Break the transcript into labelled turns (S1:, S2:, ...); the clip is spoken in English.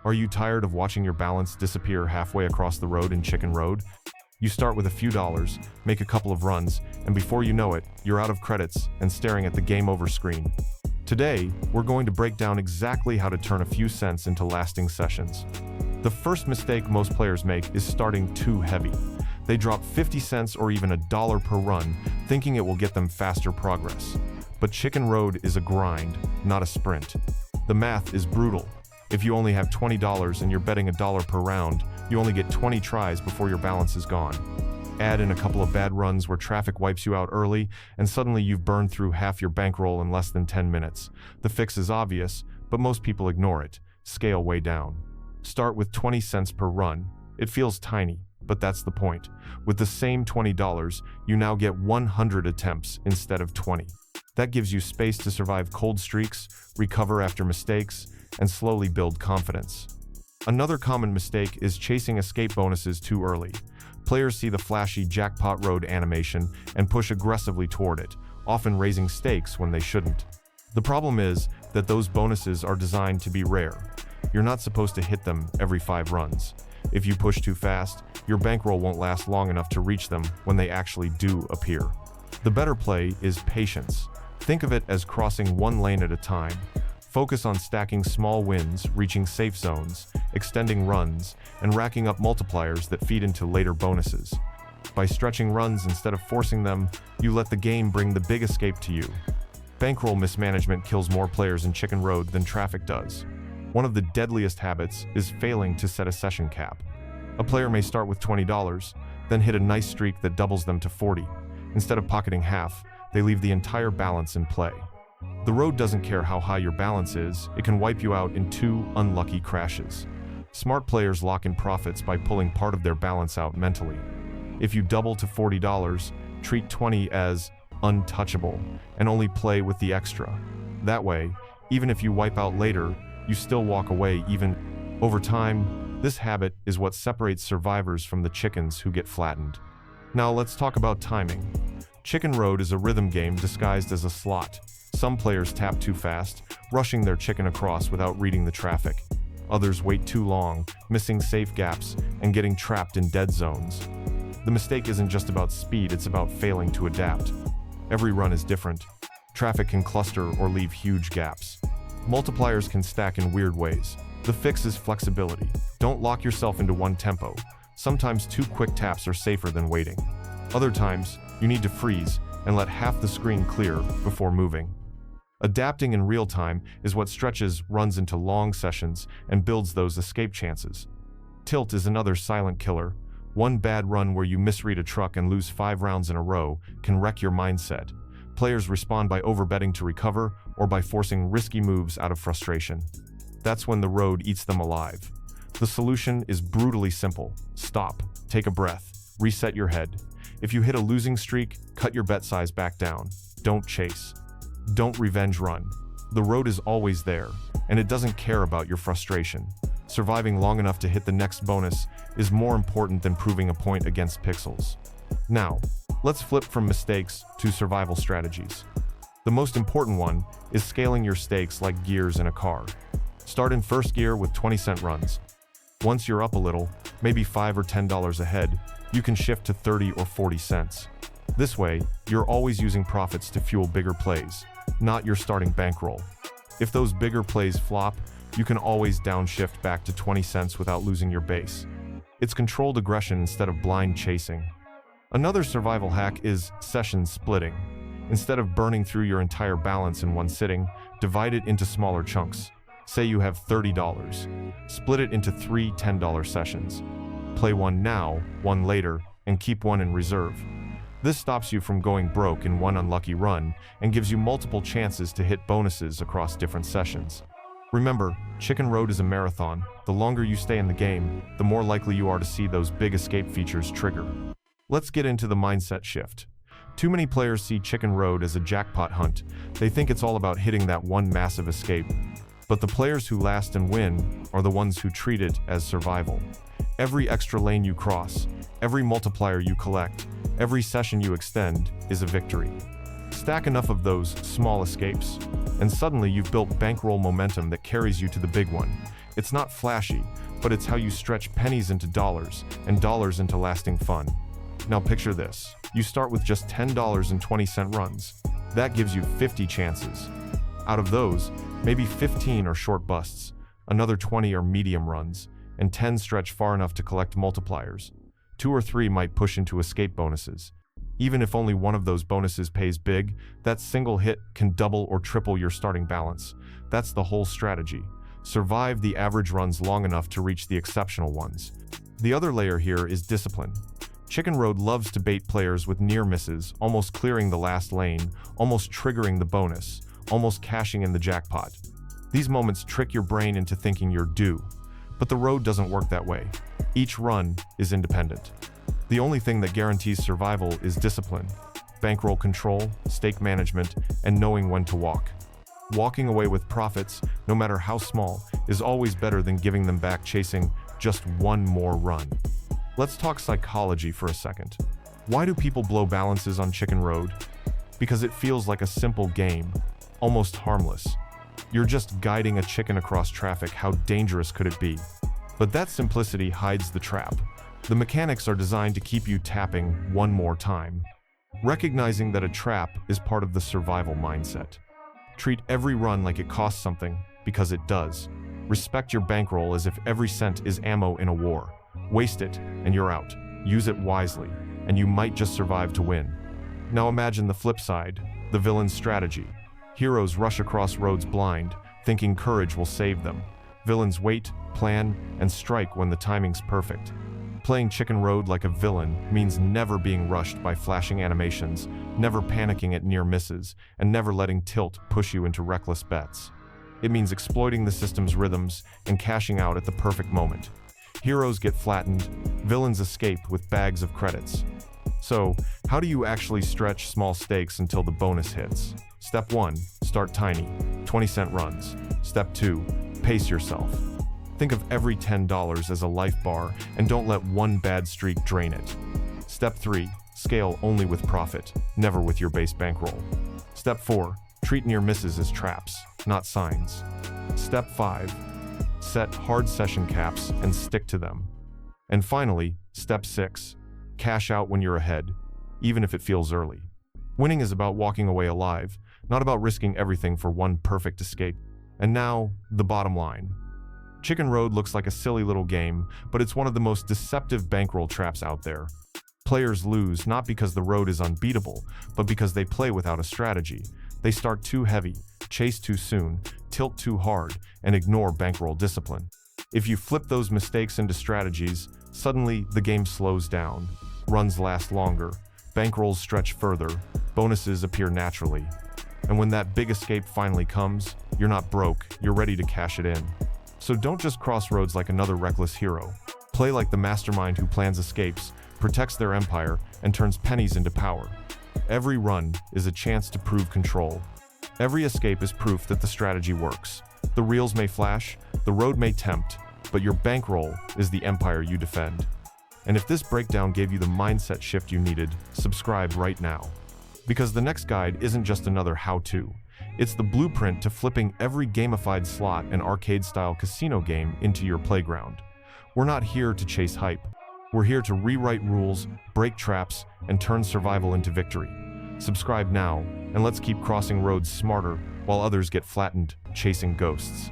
S1: Are you tired of watching your balance disappear halfway across the road in Chicken Road? You start with a few dollars, make a couple of runs, and before you know it, you're out of credits and staring at the game over screen. Today, we're going to break down exactly how to turn a few cents into lasting sessions. The first mistake most players make is starting too heavy. They drop 50 cents or even $1 per run, thinking it will get them faster progress. But Chicken Road is a grind, not a sprint. The math is brutal. If you only have $20 and you're betting $1 per round, you only get 20 tries before your balance is gone. Add in a couple of bad runs where traffic wipes you out early, and suddenly you've burned through half your bankroll in less than 10 minutes. The fix is obvious, but most people ignore it. Scale way down. Start with 20 cents per run. It feels tiny, but that's the point. With the same $20, you now get 100 attempts instead of 20. That gives you space to survive cold streaks, recover after mistakes, and slowly build confidence. Another common mistake is chasing escape bonuses too early. Players see the flashy jackpot road animation and push aggressively toward it, often raising stakes when they shouldn't. The problem is that those bonuses are designed to be rare. You're not supposed to hit them every 5 runs. If you push too fast, your bankroll won't last long enough to reach them when they actually do appear. The better play is patience. Think of it as crossing one lane at a time. Focus on stacking small wins, reaching safe zones, extending runs, and racking up multipliers that feed into later bonuses. By stretching runs instead of forcing them, you let the game bring the big escape to you. Bankroll mismanagement kills more players in Chicken Road than traffic does. One of the deadliest habits is failing to set a session cap. A player may start with $20, then hit a nice streak that doubles them to 40. Instead of pocketing half, they leave the entire balance in play. The road doesn't care how high your balance is, it can wipe you out in 2 unlucky crashes. Smart players lock in profits by pulling part of their balance out mentally. If you double to $40, treat 20 as untouchable and only play with the extra. That way, even if you wipe out later, you still walk away even. Over time, this habit is what separates survivors from the chickens who get flattened. Now let's talk about timing. Chicken Road is a rhythm game disguised as a slot. Some players tap too fast, rushing their chicken across without reading the traffic. Others wait too long, missing safe gaps and getting trapped in dead zones. The mistake isn't just about speed, it's about failing to adapt. Every run is different. Traffic can cluster or leave huge gaps. Multipliers can stack in weird ways. The fix is flexibility. Don't lock yourself into one tempo. Sometimes 2 quick taps are safer than waiting. Other times, you need to freeze and let half the screen clear before moving. Adapting in real time is what stretches runs into long sessions and builds those escape chances. Tilt is another silent killer. One bad run where you misread a truck and lose 5 rounds in a row can wreck your mindset. Players respond by overbetting to recover or by forcing risky moves out of frustration. That's when the road eats them alive. The solution is brutally simple. Stop, take a breath, reset your head. If you hit a losing streak, cut your bet size back down. Don't chase. Don't revenge run. The road is always there, and it doesn't care about your frustration. Surviving long enough to hit the next bonus is more important than proving a point against pixels. Now, let's flip from mistakes to survival strategies. The most important one is scaling your stakes like gears in a car. Start in first gear with 20-cent runs. Once you're up a little, maybe $5 or $10 ahead, you can shift to 30 or 40 cents. This way, you're always using profits to fuel bigger plays, not your starting bankroll. If those bigger plays flop, you can always downshift back to 20 cents without losing your base. It's controlled aggression instead of blind chasing. Another survival hack is session splitting. Instead of burning through your entire balance in one sitting, divide it into smaller chunks. Say you have $30. Split it into 3 $10 sessions. Play one now, one later, and keep one in reserve. This stops you from going broke in one unlucky run and gives you multiple chances to hit bonuses across different sessions. Remember, Chicken Road is a marathon. The longer you stay in the game, the more likely you are to see those big escape features trigger. Let's get into the mindset shift. Too many players see Chicken Road as a jackpot hunt. They think it's all about hitting that one massive escape. But the players who last and win are the ones who treat it as survival. Every extra lane you cross, every multiplier you collect, every session you extend is a victory. Stack enough of those small escapes, and suddenly you've built bankroll momentum that carries you to the big one. It's not flashy, but it's how you stretch pennies into dollars and dollars into lasting fun. Now picture this. You start with just $10.20 runs. That gives you 50 chances. Out of those, maybe 15 are short busts, another 20 are medium runs, and 10 stretch far enough to collect multipliers. 2 or 3 might push into escape bonuses. Even if only one of those bonuses pays big, that single hit can double or triple your starting balance. That's the whole strategy. Survive the average runs long enough to reach the exceptional ones. The other layer here is discipline. Chicken Road loves to bait players with near misses, almost clearing the last lane, almost triggering the bonus, almost cashing in the jackpot. These moments trick your brain into thinking you're due. But the road doesn't work that way. Each run is independent. The only thing that guarantees survival is discipline, bankroll control, stake management, and knowing when to walk. Walking away with profits, no matter how small, is always better than giving them back chasing just one more run. Let's talk psychology for a second. Why do people blow balances on Chicken Road? Because it feels like a simple game, almost harmless. You're just guiding a chicken across traffic. How dangerous could it be? But that simplicity hides the trap. The mechanics are designed to keep you tapping one more time. Recognizing that a trap is part of the survival mindset. Treat every run like it costs something, because it does. Respect your bankroll as if every cent is ammo in a war. Waste it, and you're out. Use it wisely, and you might just survive to win. Now imagine the flip side, the villain's strategy. Heroes rush across roads blind, thinking courage will save them. Villains wait, plan, and strike when the timing's perfect. Playing Chicken Road like a villain means never being rushed by flashing animations, never panicking at near misses, and never letting tilt push you into reckless bets. It means exploiting the system's rhythms and cashing out at the perfect moment. Heroes get flattened, villains escape with bags of credits. So, how do you actually stretch small stakes until the bonus hits? Step 1. Start tiny, 20-cent runs. Step 2. Pace yourself. Think of every $10 as a life bar and don't let one bad streak drain it. Step 3. Scale only with profit, never with your base bankroll. Step 4. Treat near misses as traps, not signs. Step 5. Set hard session caps and stick to them. And finally, Step 6. Cash out when you're ahead, even if it feels early. Winning is about walking away alive, not about risking everything for one perfect escape. And now, the bottom line. Chicken Road looks like a silly little game, but it's one of the most deceptive bankroll traps out there. Players lose not because the road is unbeatable, but because they play without a strategy. They start too heavy, chase too soon, tilt too hard, and ignore bankroll discipline. If you flip those mistakes into strategies, suddenly the game slows down, runs last longer, bankrolls stretch further, bonuses appear naturally. And when that big escape finally comes, you're not broke, you're ready to cash it in. So don't just cross roads like another reckless hero. Play like the mastermind who plans escapes, protects their empire, and turns pennies into power. Every run is a chance to prove control. Every escape is proof that the strategy works. The reels may flash, the road may tempt, but your bankroll is the empire you defend. And if this breakdown gave you the mindset shift you needed, subscribe right now. Because the next guide isn't just another how-to. It's the blueprint to flipping every gamified slot and arcade-style casino game into your playground. We're not here to chase hype. We're here to rewrite rules, break traps, and turn survival into victory. Subscribe now, and let's keep crossing roads smarter while others get flattened chasing ghosts.